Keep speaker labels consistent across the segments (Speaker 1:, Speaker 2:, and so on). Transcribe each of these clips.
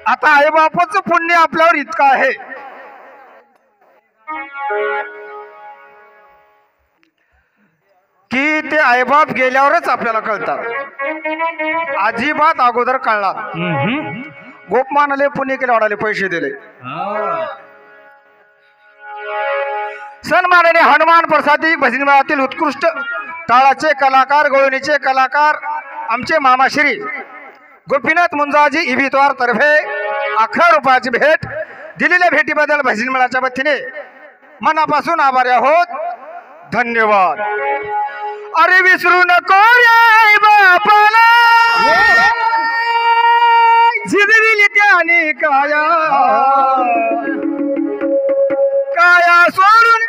Speaker 1: आता आईबापाचं पुण्य आपल्यावर इतकं आहे की ते आईबाप गेल्यावरच आपल्याला कळतात, अजिबात अगोदर कळणार. गोपमानाले पुण्य केले, वाढाले पैसे दिले. सन्मानाने हनुमान प्रसादी भजनी मेळातील उत्कृष्ट टाळाचे कलाकार, गवळणीचे कलाकार आमचे मामाश्री गोपीनाथ मुंजाजी इबितवार तर्फे 11 रुपयाची भेट दिलेल्या भेटीबद्दल भजनी मेळाच्या वतीने मनापासून आभारी आहोत. धन्यवाद. अरे विसरू नको रे बापाला, झिजविली त्याने काया, काया सोडून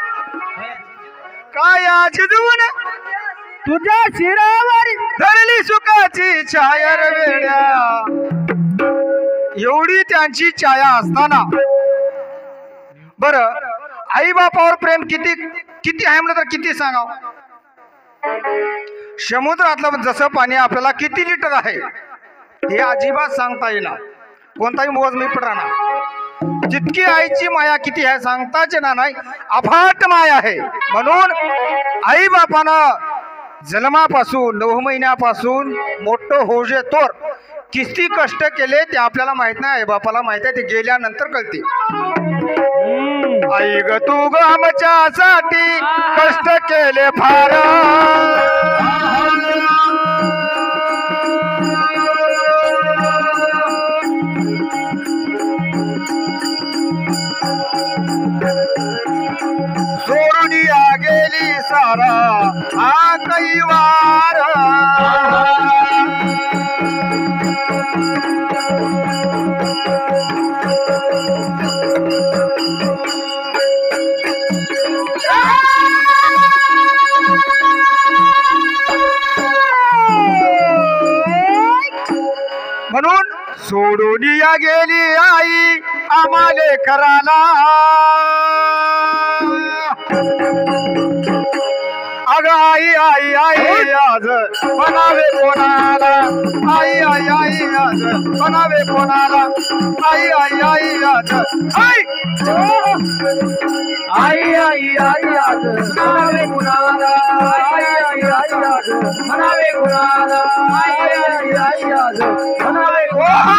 Speaker 1: काया झिजवून तुझ्या शिरावर धरली सुखाची छाया वेड्या. एवढी त्यांची छाया असताना बर आई बापावर प्रेम किती किती आहे म्हणलं तर किती सांगाव. समुद्रातलं जसं पाणी आपल्याला किती लिटर आहे हे अजिबात सांगता येणार, कोणताही मोजमाप राहणार. जितकी आईची माया किती आहे सांगताच येणार नाही, अफाट माया आहे. म्हणून आई बापानं जन्मापासून 9 महिन्यापासून मोठं होजे तोर किती कष्ट केले ते आपल्याला माहित नाही, आई बापाला माहित आहे, ते गेल्यानंतर कळते. आई ग तू ग आमच्यासाठी कष्ट केले फार, सोडून या गेली सारा हा कैवार. म्हणून सोडून या गेली आई आम्हाले कराला, अग आई आई आई आज बनावे कोणाला, आई आई आई आज बनावे कोणाला, आई आई आई आज आई आई आई आई आज बनावे कोणाला, आई आई आई आज बनावे कोणाला, आई आई आई आज बनावे कोणाला,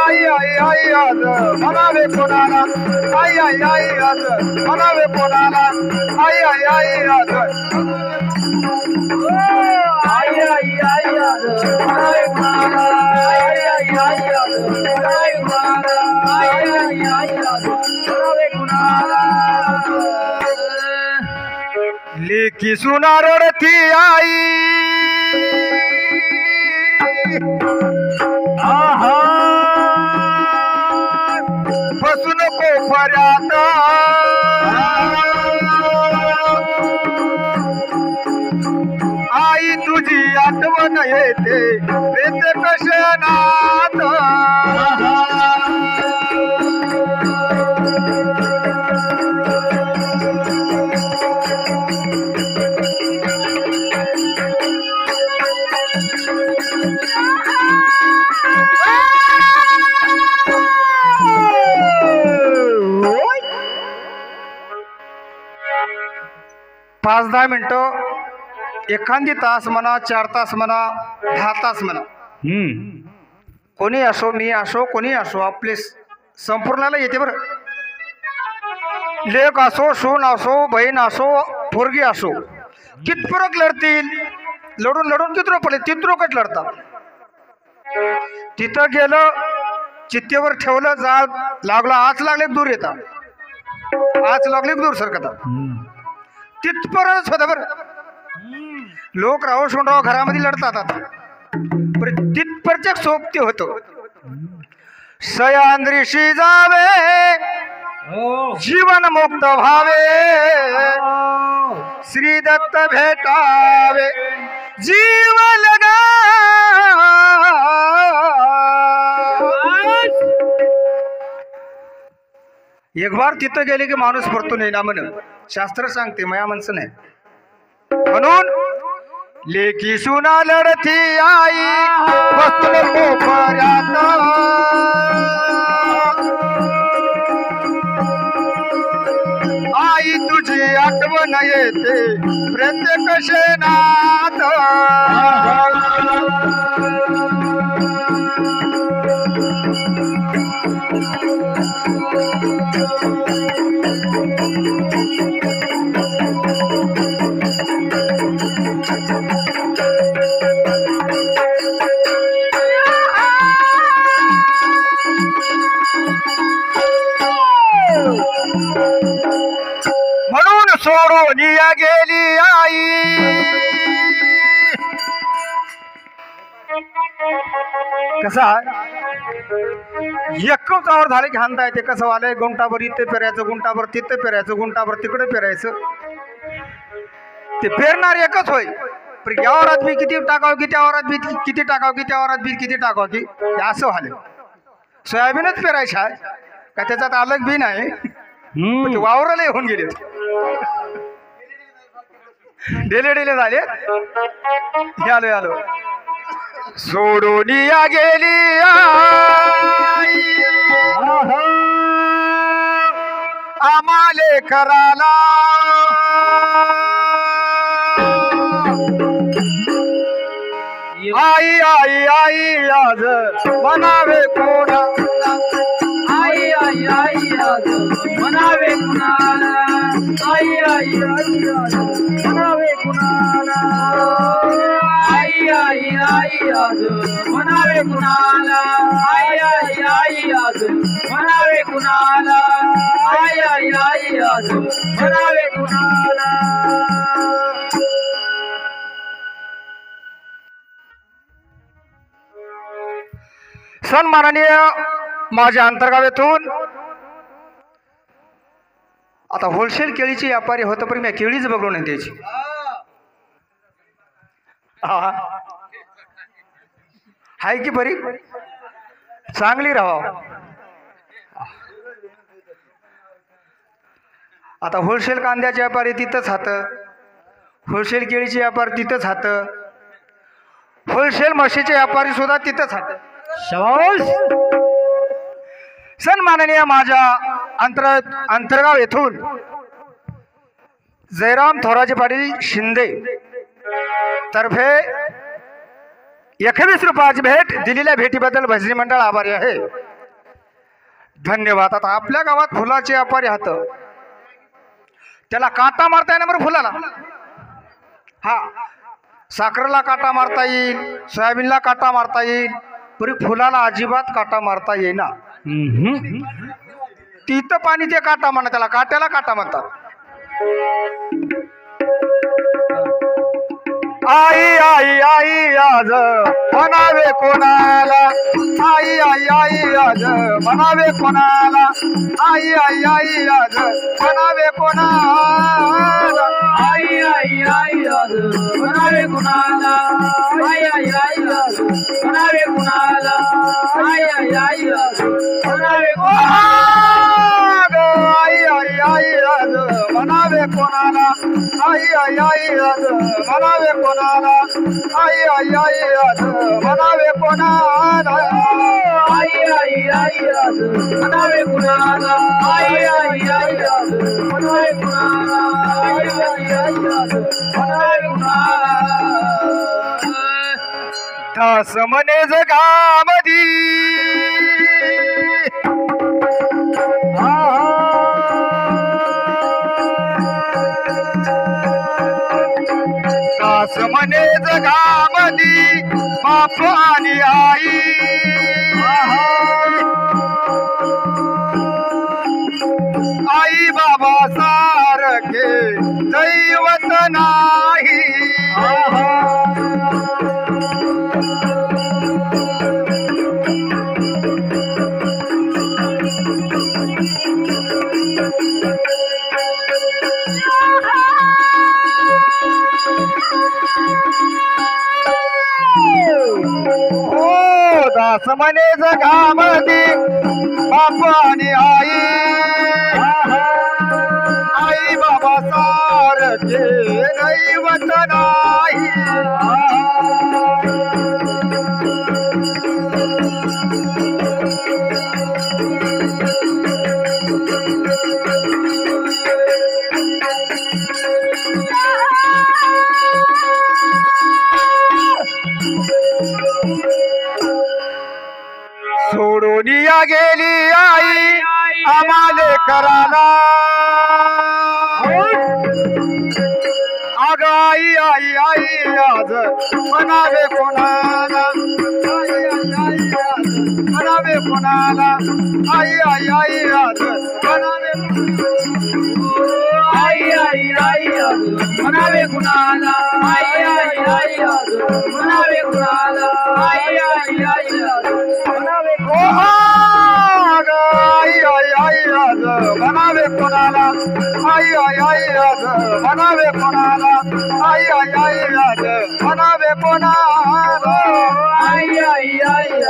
Speaker 1: आई आई आई आज बनावे कोणाला, आई आई आई आज बनावे कोणाला, आई आई आई आज आई आई आई आज बनावे कोणाला, आई आई आई आज बनावे कोणाला, आई आई आई आज बनावे कोणाला. लेकी सुना रडती आई, आहा बसू नको पर्यात, आई तुझी आठवण येते येते कशनात. पाच 10 मिनिटं, एखादी तास म्हणा, 4 तास म्हणा, 10 तास म्हणा, कोणी असो, मी असो, कोणी असो, आपले संपूर्णाला येते बरं. लेक असो, सून असो, बहीण असो, पोरगी असो, कितपरक लढतील, लढून लढून कितरो पडले तितरोकच लढतात. तिथं गेलं, चित्तेवर ठेवलं, जाळ लागला, आच लागले दूर येतात, आच लागले दूर सरकतात, तिथपर्यंत होतं बरं. लोक राहो सोंडराव घरामध्ये लढतात, आता तिथपर्यंत सोबती होतो. सयांद्रीशी जावे जीवन मुक्त व्हावे, श्री दत्त भेटावे जीव लगा. एक बार तिथं गेले की माणूस परतून येईना म्हणून शास्त्र सांगते, माया माणसं नाही. म्हणून लेकी सुना लढती आई बसून कोपऱ्यात, आठवण येते प्रत्येक क्षणात म्हणून सोडून या गेली आई कसा एकच झाले की हाणता येते कसं वालंय गुंटाभर इथे पेरायचं गुंटाभर तिथे पेरायचं गुंटाभर तिकडे पेरायचं ते पेरणार एकच होय पण या वरात बी किती टाकाव की त्या वरात बी किती टाकाव की त्या वरात बी किती टाकाव की असं व्हाले सोयाबीनच पेरायचं आहे का त्याच्यात अलग बी नाही वावराला होऊन गेले डेले डेले झाले आलो आलो सोडून या गेली आम्हाले कराला आई आई आई आज म्हणावे कोणा
Speaker 2: आई आई आई आज म्हणावे कुणाला आई आई आई आज म्हणावे कुणाला आई आई आई आज म्हणावे कुणाला आई आई आई आज म्हणावे कुणाला आई आई आई आज म्हणावे कुणाला
Speaker 1: सन्माननीय माझ्या अंतर्गावातून आता होलसेल केळीची व्यापारी होतं पण मी केळीच बघलो नाही त्याची हाय की बरी चांगली राहावं आता होलसेल कांद्याचे व्यापारी तिथंच हात होलसेल केळीचे व्यापारी तिथंच हात होलसेल म्हशीचे व्यापारी सुद्धा तिथंच हात सन्माननीय माझ्या अंतर्गाव येथून जयराम थोराजी पाटील शिंदे तर्फे 21 रुपयाची भेट दिलेल्या भेटीबद्दल भजनी मंडळ आभारी आहे धन्यवाद आता आपल्या गावात फुलाचे व्यापारी हात त्याला काटा मारता येणार बरं फुलाला हा साखरेला काटा मारता येईल सोयाबीनला काटा मारता येईल पुरी फुलाला अजिबात काटा मारता येईना तिथं पाणी ते काटा म्हणा त्याला काट्याला काटा म्हणतात आई आई आई आज म्हणावे कोणाला आई आई आई आज म्हणावे कोणाला आई आई आई आज म्हणावे कोणाला
Speaker 2: आई आई आई आज म्हणावे कुणाला आई आई आई आज म्हणावे कुणाला आई आई आई आज म्हणावे
Speaker 1: आई आई आई आज म्हणावे कोणाला आई आई आई आज म्हणावे कोणाला आई आई आई आज म्हणावे कोणाला
Speaker 2: आई आई आई आज म्हणावे कुणाला आई आई आई आज म्हणावे कुणाला आई आई आई आज म्हणावे कुणाला
Speaker 1: दास म्हणे जगामधी दास म्हणे जगामधी बाप आणि आई आई बाबा सारखे दैवत नाही दास म्हणे जगामध्ये बाप आणि आई आई बाबा सारखे दैवत नाही सोडून या गेली आई आम्हाले कराला अग आई आई आई आज म्हणावे कोणाला म्हणावे कोणाला आई आई आई आज म्हणावे
Speaker 2: आई आई आई म्हणावे कुणाला आई आई आई म्हणावे कुणाला आई आई आई म्हणावे
Speaker 1: आई आई आई आज म्हणावे कोणाला आई आई आई आज म्हणावे कोणाला आई आई आई आज म्हणावे कोणाला
Speaker 2: आई आई आई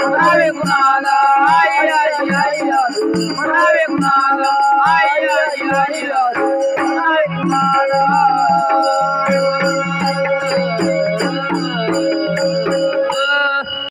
Speaker 2: म्हणावे कुणाला आई आई आई म्हणावे कुणाला आई आई आई म्हणावे कुणाला